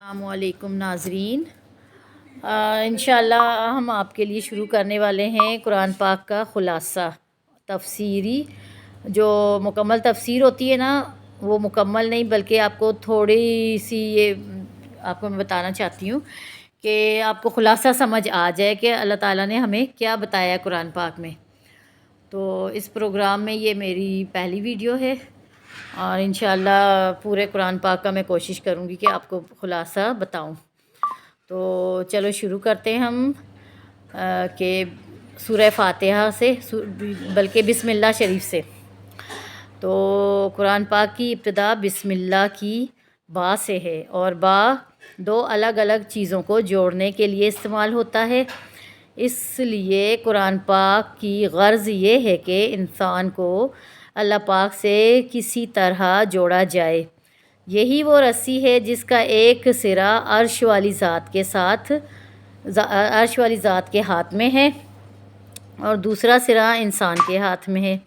السلام علیکم ناظرین، انشاءاللہ ہم آپ کے لیے شروع کرنے والے ہیں قرآن پاک کا خلاصہ تفسیری۔ جو مکمل تفسیر ہوتی ہے نا، وہ مکمل نہیں بلکہ آپ کو تھوڑی سی یہ آپ کو میں بتانا چاہتی ہوں کہ آپ کو خلاصہ سمجھ آ جائے کہ اللہ تعالیٰ نے ہمیں کیا بتایا ہے قرآن پاک میں۔ تو اس پروگرام میں یہ میری پہلی ویڈیو ہے اور انشاءاللہ پورے قرآن پاک کا میں کوشش کروں گی کہ آپ کو خلاصہ بتاؤں۔ تو چلو شروع کرتے ہیں ہم کہ سورہ فاتحہ سے، بلکہ بسم اللہ شریف سے۔ تو قرآن پاک کی ابتدا بسم اللہ کی با سے ہے، اور با دو الگ الگ چیزوں کو جوڑنے کے لیے استعمال ہوتا ہے۔ اس لیے قرآن پاک کی غرض یہ ہے کہ انسان کو اللہ پاک سے کسی طرح جوڑا جائے۔ یہی وہ رسی ہے جس کا ایک سرا عرش والی ذات کے ہاتھ میں ہے اور دوسرا سرا انسان کے ہاتھ میں ہے۔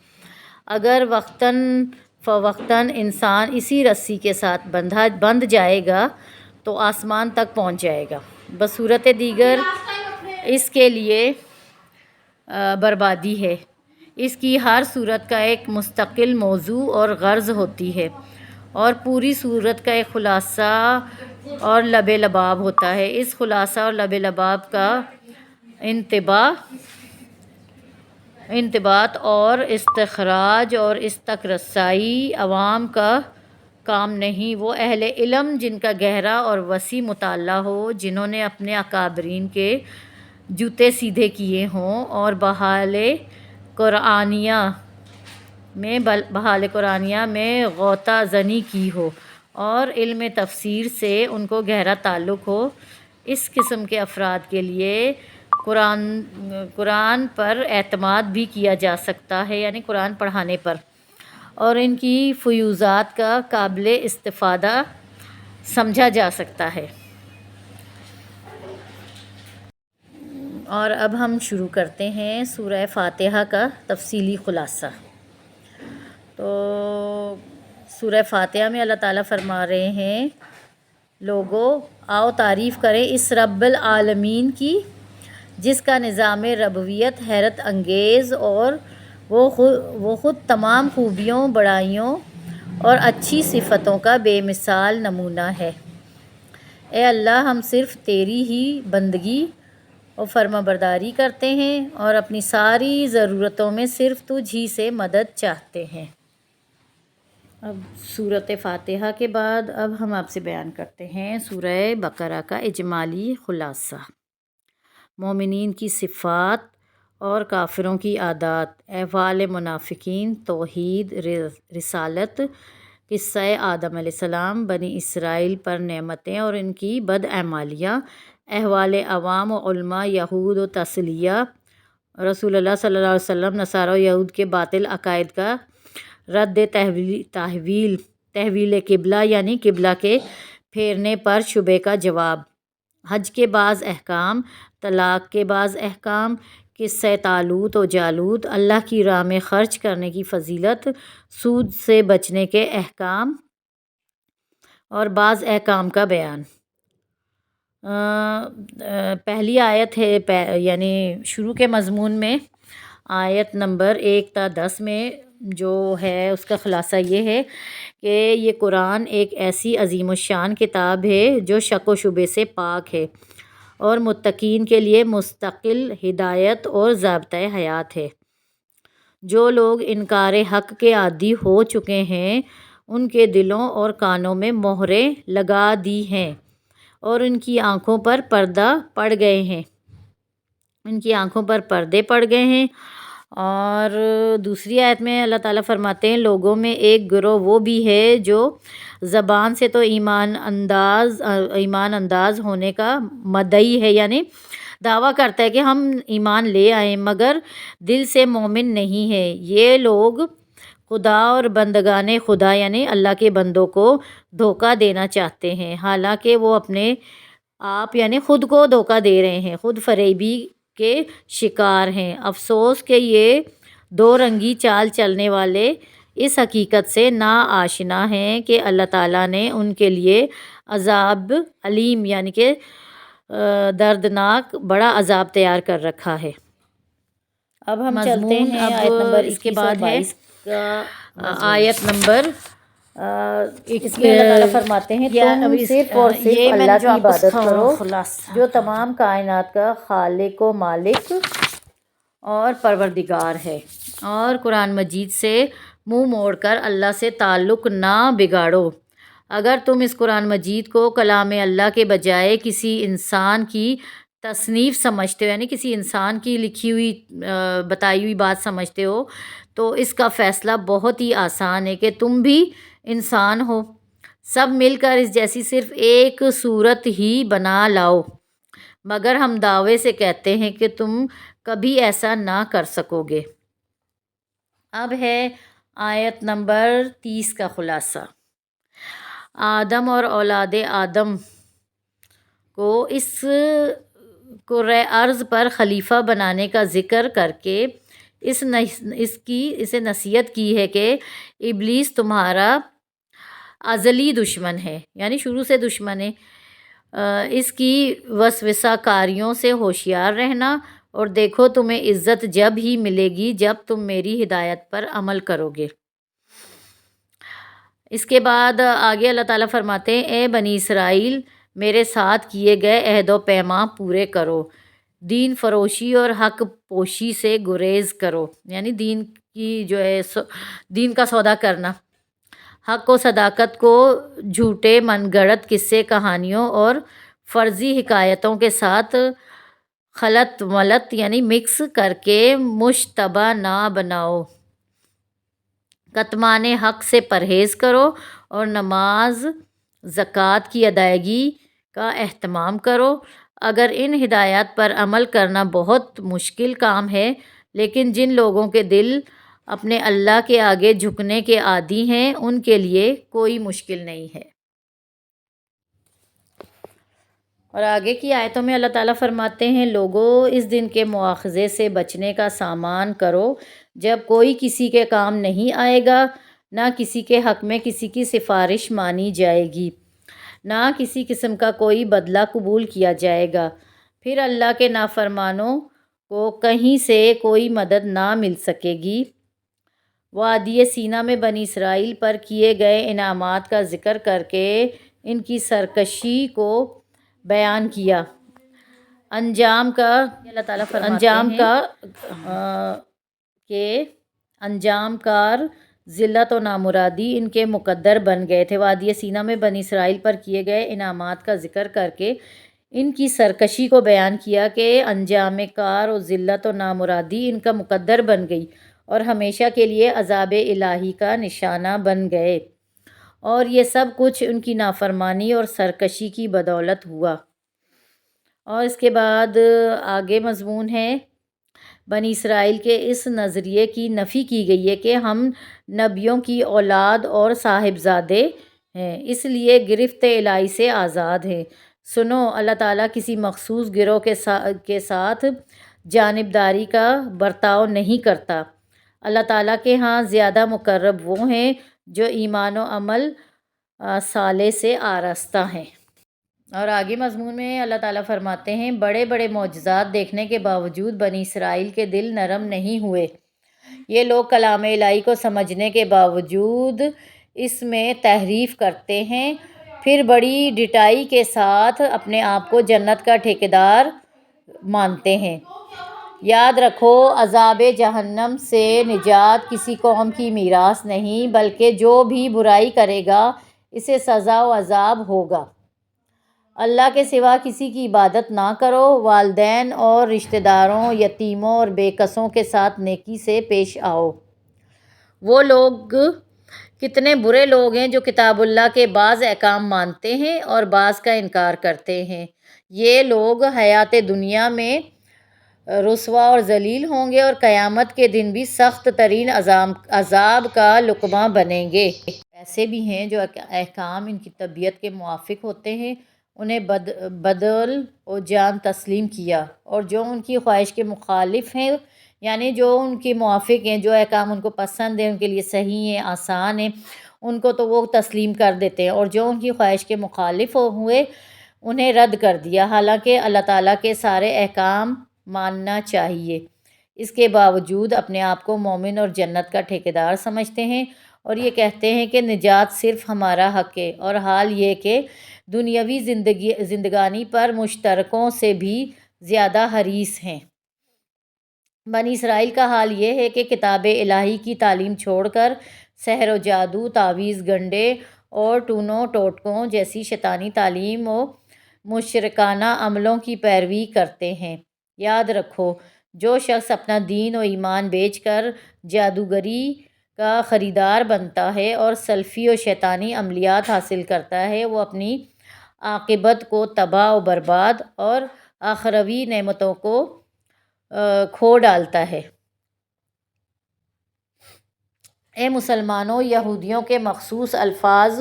اگر وقتاً فوقتاً انسان اسی رسی کے ساتھ بندھ جائے گا تو آسمان تک پہنچ جائے گا، بصورت دیگر اس کے لیے بربادی ہے۔ اس کی ہر صورت کا ایک مستقل موضوع اور غرض ہوتی ہے، اور پوری صورت کا ایک خلاصہ اور لب لباب ہوتا ہے۔ اس خلاصہ اور لب لباب کا انضباط اور استخراج اور اس تک رسائی عوام کا کام نہیں۔ وہ اہل علم جن کا گہرا اور وسیع مطالعہ ہو، جنہوں نے اپنے اکابرین کے جوتے سیدھے کیے ہوں اور بحال قرآنیہ میں غوطہ زنی کی ہو اور علم تفسیر سے ان کو گہرا تعلق ہو، اس قسم کے افراد کے لیے قرآن پر اعتماد بھی کیا جا سکتا ہے، یعنی قرآن پڑھانے پر، اور ان کی فیوضات کا قابل استفادہ سمجھا جا سکتا ہے۔ اور اب ہم شروع کرتے ہیں سورہ فاتحہ کا تفصیلی خلاصہ۔ تو سورہ فاتحہ میں اللہ تعالیٰ فرما رہے ہیں، لوگو آؤ تعریف کریں اس رب العالمین کی جس کا نظام ربوبیت حیرت انگیز اور وہ خود تمام خوبیوں، بڑائیوں اور اچھی صفتوں کا بے مثال نمونہ ہے۔ اے اللہ، ہم صرف تیری ہی بندگی اور فرما برداری کرتے ہیں اور اپنی ساری ضرورتوں میں صرف تجھ ہی سے مدد چاہتے ہیں۔ اب سورۃ فاتحہ کے بعد اب ہم آپ سے بیان کرتے ہیں سورہ بقرہ کا اجمالی خلاصہ۔ مومنین کی صفات اور کافروں کی عادات، احوال منافقین، توحید، رسالت، قصہ آدم علیہ السلام، بنی اسرائیل پر نعمتیں اور ان کی بدعمالیاں، احوال عوام و علماء یہود و تسلیہ، رسول اللہ صلی اللہ علیہ وسلم، نصارہ و یہود کے باطل عقائد کا رد، تحویل قبلہ یعنی قبلہ کے پھیرنے پر شبہ کا جواب، حج کے بعض احکام، طلاق کے بعض احکام، قصہ طالوت و جالوت، اللہ کی راہ میں خرچ کرنے کی فضیلت، سود سے بچنے کے احکام اور بعض احکام کا بیان۔ پہلی آیت ہے، یعنی شروع کے مضمون میں آیت نمبر 1 تا 10 میں جو ہے اس کا خلاصہ یہ ہے کہ یہ قرآن ایک ایسی عظیم الشان کتاب ہے جو شک و شبہ سے پاک ہے اور متقین کے لیے مستقل ہدایت اور ضابطۂ حیات ہے۔ جو لوگ انکار حق کے عادی ہو چکے ہیں ان کے دلوں اور کانوں میں مہریں لگا دی ہیں اور ان کی آنکھوں پر پردے پڑ گئے ہیں۔ اور دوسری آیت میں اللہ تعالیٰ فرماتے ہیں، لوگوں میں ایک گروہ وہ بھی ہے جو زبان سے تو ایمان انداز ہونے کا مدعی ہے، یعنی دعویٰ کرتا ہے کہ ہم ایمان لے آئیں، مگر دل سے مومن نہیں ہے۔ یہ لوگ خدا اور بندگان خدا یعنی اللہ کے بندوں کو دھوکہ دینا چاہتے ہیں، حالانکہ وہ اپنے آپ یعنی خود کو دھوکہ دے رہے ہیں، خود فریبی کے شکار ہیں۔ افسوس کہ یہ دو رنگی چال چلنے والے اس حقیقت سے نا آشنا ہیں کہ اللہ تعالیٰ نے ان کے لیے عذاب علیم یعنی کہ دردناک بڑا عذاب تیار کر رکھا ہے۔ اب ہم چلتے ہیں آیت نمبر اس کے بعد ہے آیت نمبر 21 میں اللہ تعالیٰ فرماتے ہیں تم صرف اور صرف اللہ کی عبادت کرو جو تمام کائنات کا خالق و مالک اور پروردگار ہے، اور قرآن مجید سے منہ موڑ کر اللہ سے تعلق نہ بگاڑو۔ اگر تم اس قرآن مجید کو کلام اللہ کے بجائے کسی انسان کی تصنیف سمجھتے ہو، یعنی کسی انسان کی لکھی ہوئی بتائی ہوئی بات سمجھتے ہو، تو اس کا فیصلہ بہت ہی آسان ہے کہ تم بھی انسان ہو، سب مل کر اس جیسی صرف ایک صورت ہی بنا لاؤ، مگر ہم دعوے سے کہتے ہیں کہ تم کبھی ایسا نہ کر سکو گے۔ اب ہے آیت نمبر 30 کا خلاصہ۔ آدم اور اولاد آدم کو اس کرۂ ارض پر خلیفہ بنانے کا ذکر کر کے اسے نصیحت کی ہے کہ ابلیس تمہارا ازلی دشمن ہے، یعنی شروع سے دشمن ہے، اس کی وسوسہ کاریوں سے ہوشیار رہنا، اور دیکھو تمہیں عزت جب ہی ملے گی جب تم میری ہدایت پر عمل کرو گے۔ اس کے بعد آگے اللہ تعالیٰ فرماتے ہیں اے بنی اسرائیل میرے ساتھ کیے گئے عہد و پیمان پورے کرو، دین فروشی اور حق پوشی سے گریز کرو، یعنی دین کی جو ہے دین کا سودا کرنا، حق و صداقت کو جھوٹے من گڑت قصے کہانیوں اور فرضی حکایتوں کے ساتھ خلط ملط یعنی مکس کر کے مشتبہ نہ بناؤ، کتمان حق سے پرہیز کرو اور نماز زکوٰۃ کی ادائیگی کا اہتمام کرو۔ اگر ان ہدایات پر عمل کرنا بہت مشکل کام ہے، لیکن جن لوگوں کے دل اپنے اللہ کے آگے جھکنے کے عادی ہیں ان کے لیے کوئی مشکل نہیں ہے۔ اور آگے کی آیتوں میں اللہ تعالیٰ فرماتے ہیں لوگو اس دن کے مواخذے سے بچنے کا سامان کرو جب کوئی کسی کے کام نہیں آئے گا، نہ کسی کے حق میں کسی کی سفارش مانی جائے گی، نہ کسی قسم کا کوئی بدلہ قبول کیا جائے گا، پھر اللہ کے نافرمانوں کو کہیں سے کوئی مدد نہ مل سکے گی۔ وادی سینا میں بنی اسرائیل پر کیے گئے انعامات کا ذکر کر کے ان کی سرکشی کو بیان کیا، انجام کا اللہ تعالیٰ فرماتے ہیں کہ انجام کار ذلت و نامرادی ان کے مقدر بن گئے تھے۔ وادی سینا میں بنی اسرائیل پر کیے گئے انعامات کا ذکر کر کے ان کی سرکشی کو بیان کیا کہ انجام کار و ذلت و نامرادی ان کا مقدر بن گئی اور ہمیشہ کے لیے عذاب الہی کا نشانہ بن گئے، اور یہ سب کچھ ان کی نافرمانی اور سرکشی کی بدولت ہوا۔ اور اس کے بعد آگے مضمون ہے بنی اسرائیل کے اس نظریے کی نفی کی گئی ہے کہ ہم نبیوں کی اولاد اور صاحبزادے ہیں، اس لیے گرفت الہی سے آزاد ہیں۔ سنو اللہ تعالیٰ کسی مخصوص گروہ کے ساتھ جانبداری کا برتاؤ نہیں کرتا، اللہ تعالیٰ کے ہاں زیادہ مقرب وہ ہیں جو ایمان و عمل صالح سے آراستہ ہیں۔ اور آگے مضمون میں اللہ تعالیٰ فرماتے ہیں بڑے بڑے معجزات دیکھنے کے باوجود بنی اسرائیل کے دل نرم نہیں ہوئے، یہ لوگ کلام الہی کو سمجھنے کے باوجود اس میں تحریف کرتے ہیں، پھر بڑی ڈٹائی کے ساتھ اپنے آپ کو جنت کا ٹھیکیدار مانتے ہیں۔ یاد رکھو عذاب جہنم سے نجات کسی قوم کی میراث نہیں، بلکہ جو بھی برائی کرے گا اسے سزا و عذاب ہوگا۔ اللہ کے سوا کسی کی عبادت نہ کرو، والدین اور رشتہ داروں، یتیموں اور بے کسوں کے ساتھ نیکی سے پیش آؤ۔ وہ لوگ کتنے برے لوگ ہیں جو کتاب اللہ کے بعض احکام مانتے ہیں اور بعض کا انکار کرتے ہیں، یہ لوگ حیات دنیا میں رسوا اور ذلیل ہوں گے اور قیامت کے دن بھی سخت ترین عذاب کا لقمہ بنیں گے۔ ایسے بھی ہیں جو احکام ان کی طبیعت کے موافق ہوتے ہیں انہیں بدل و جان تسلیم کیا، اور جو ان کی خواہش کے مخالف ہیں یعنی جو ان کے موافق ہیں، جو احکام ان کو پسند ہیں، ان کے لیے صحیح ہیں، آسان ہیں، ان کو تو وہ تسلیم کر دیتے ہیں، اور جو ان کی خواہش کے مخالف ہوئے انہیں رد کر دیا، حالانکہ اللہ تعالیٰ کے سارے احکام ماننا چاہیے۔ اس کے باوجود اپنے آپ کو مومن اور جنت کا ٹھیکیدار سمجھتے ہیں، اور یہ کہتے ہیں کہ نجات صرف ہمارا حق ہے، اور حال یہ کہ دنیاوی زندگانی پر مشترکوں سے بھی زیادہ حریص ہیں۔ بنی اسرائیل کا حال یہ ہے کہ کتاب الہی کی تعلیم چھوڑ کر سحر و جادو، تعویذ گنڈے اور ٹونوں ٹوٹکوں جیسی شیطانی تعلیم و مشرکانہ عملوں کی پیروی کرتے ہیں۔ یاد رکھو، جو شخص اپنا دین و ایمان بیچ کر جادوگری کا خریدار بنتا ہے اور سلفی و شیطانی عملیات حاصل کرتا ہے، وہ اپنی عاقبت کو تباہ و برباد اور اخروی نعمتوں کو کھو ڈالتا ہے۔ اے مسلمانوں، یہودیوں کے مخصوص الفاظ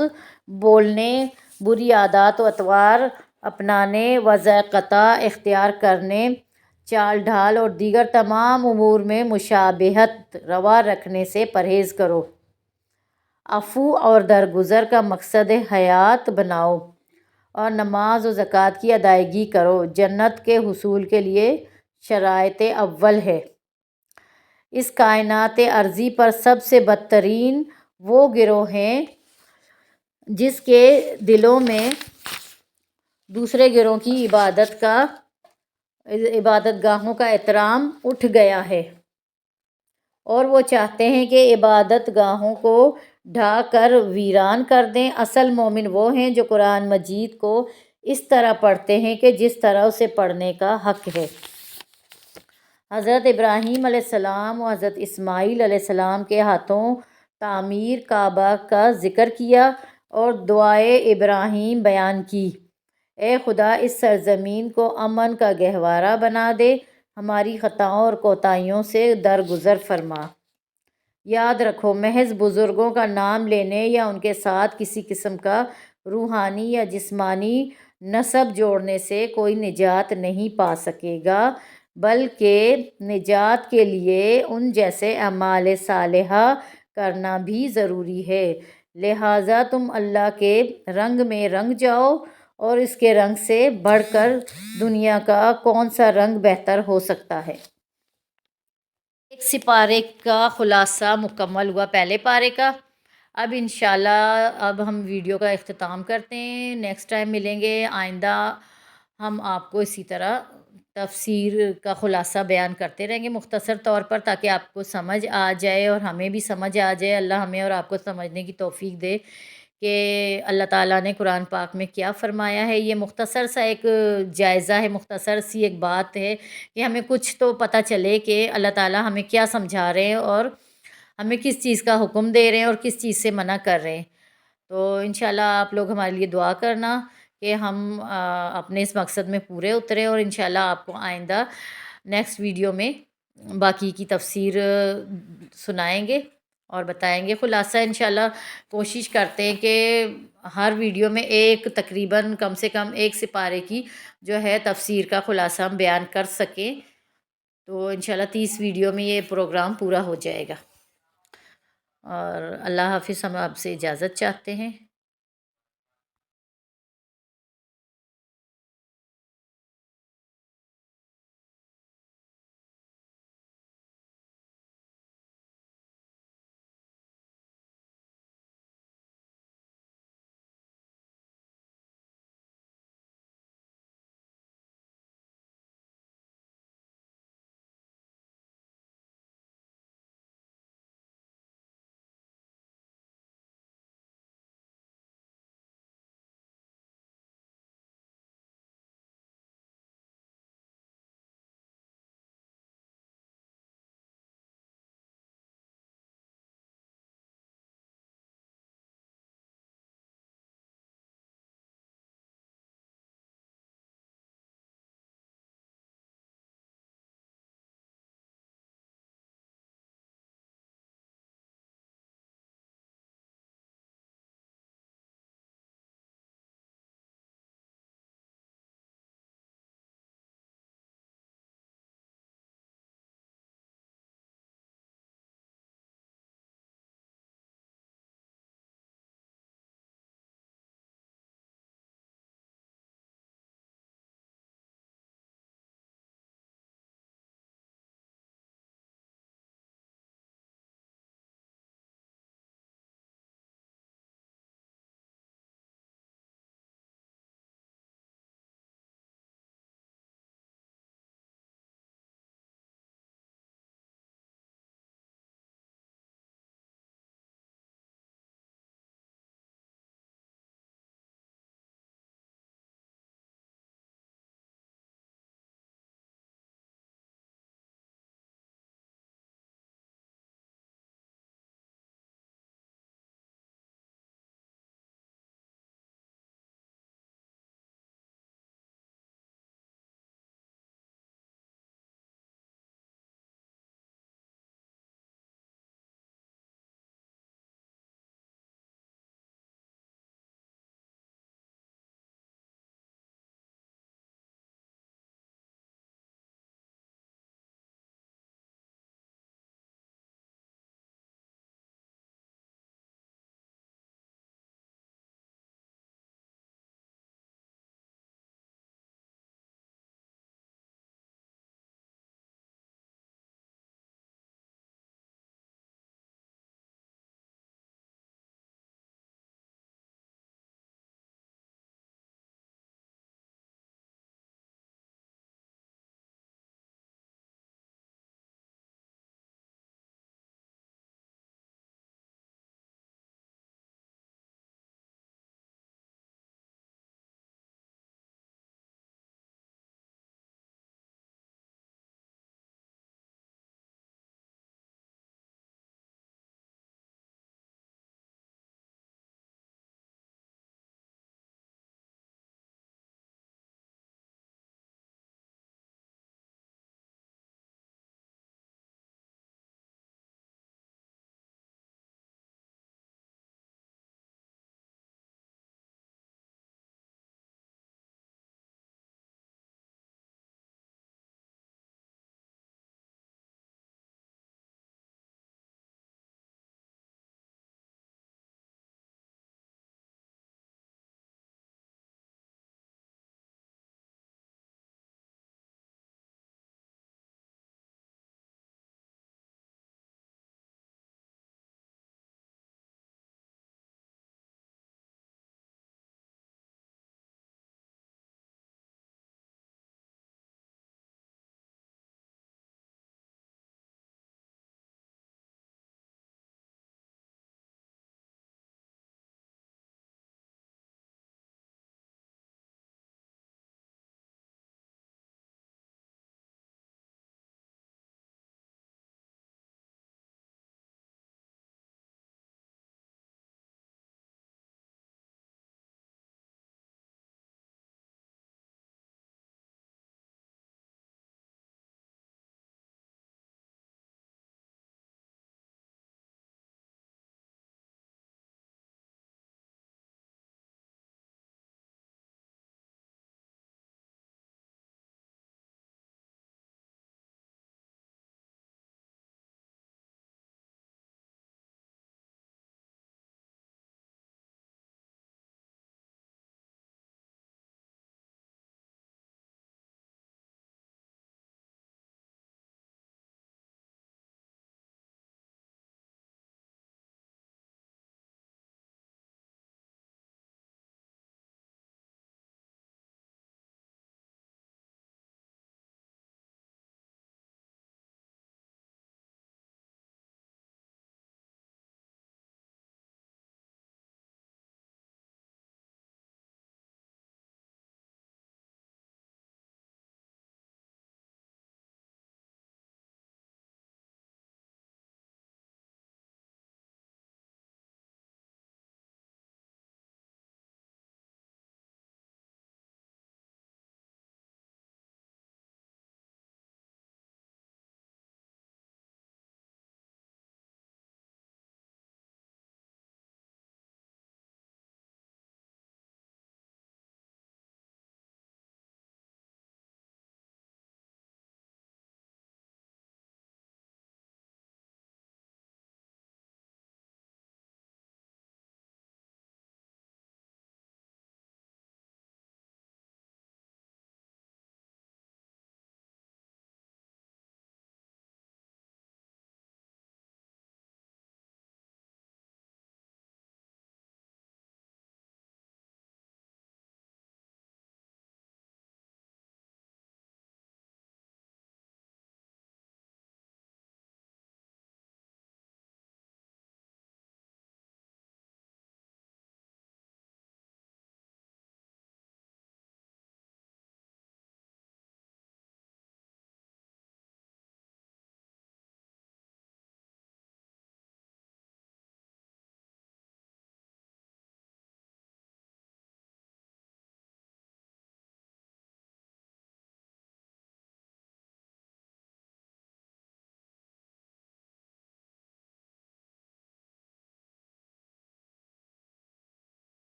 بولنے، بری عادات و اطوار اپنانے، وضع قطع اختیار کرنے، چال ڈھال اور دیگر تمام امور میں مشابہت روا رکھنے سے پرہیز کرو۔ عفو اور درگزر کا مقصد حیات بناؤ، اور نماز و زکوٰۃ کی ادائیگی کرو، جنت کے حصول کے لیے شرائط اول ہے۔ اس کائنات ارضی پر سب سے بدترین وہ گروہ ہیں جس کے دلوں میں دوسرے گروہ کی عبادت گاہوں کا احترام اٹھ گیا ہے، اور وہ چاہتے ہیں کہ عبادت گاہوں کو ڈھا کر ویران کر دیں۔ اصل مومن وہ ہیں جو قرآن مجید کو اس طرح پڑھتے ہیں کہ جس طرح اسے پڑھنے کا حق ہے۔ حضرت ابراہیم علیہ السلام و حضرت اسماعیل علیہ السلام کے ہاتھوں تعمیر کعبہ کا ذکر کیا اور دعائے ابراہیم بیان کی۔ اے خدا، اس سرزمین کو امن کا گہوارہ بنا دے، ہماری خطاؤں اور کوتاہیوں سے درگزر فرما۔ یاد رکھو، محض بزرگوں کا نام لینے یا ان کے ساتھ کسی قسم کا روحانی یا جسمانی نسب جوڑنے سے کوئی نجات نہیں پا سکے گا، بلکہ نجات کے لیے ان جیسے اعمال صالحہ کرنا بھی ضروری ہے۔ لہٰذا تم اللہ کے رنگ میں رنگ جاؤ، اور اس کے رنگ سے بڑھ کر دنیا کا کون سا رنگ بہتر ہو سکتا ہے۔ ایک سپارے کا خلاصہ مکمل ہوا پہلے پارے کا۔ اب انشاءاللہ اب ہم ویڈیو کا اختتام کرتے ہیں، نیکسٹ ٹائم ملیں گے۔ آئندہ ہم آپ کو اسی طرح تفسیر کا خلاصہ بیان کرتے رہیں گے مختصر طور پر، تاکہ آپ کو سمجھ آ جائے اور ہمیں بھی سمجھ آ جائے۔ اللہ ہمیں اور آپ کو سمجھنے کی توفیق دے کہ اللہ تعالیٰ نے قرآن پاک میں کیا فرمایا ہے۔ یہ مختصر سا ایک جائزہ ہے، مختصر سی ایک بات ہے کہ ہمیں کچھ تو پتہ چلے کہ اللہ تعالیٰ ہمیں کیا سمجھا رہے ہیں اور ہمیں کس چیز کا حکم دے رہے ہیں اور کس چیز سے منع کر رہے ہیں۔ تو انشاءاللہ آپ لوگ ہمارے لیے دعا کرنا کہ ہم اپنے اس مقصد میں پورے اتریں، اور انشاءاللہ آپ کو آئندہ نیکسٹ ویڈیو میں باقی کی تفسیر سنائیں گے اور بتائیں گے خلاصہ۔ انشاءاللہ کوشش کرتے ہیں کہ ہر ویڈیو میں تقریباً کم سے کم ایک سپارے کی جو ہے تفسیر کا خلاصہ ہم بیان کر سکیں، تو انشاءاللہ 30 ویڈیو میں یہ پروگرام پورا ہو جائے گا۔ اور اللہ حافظ، ہم آپ سے اجازت چاہتے ہیں۔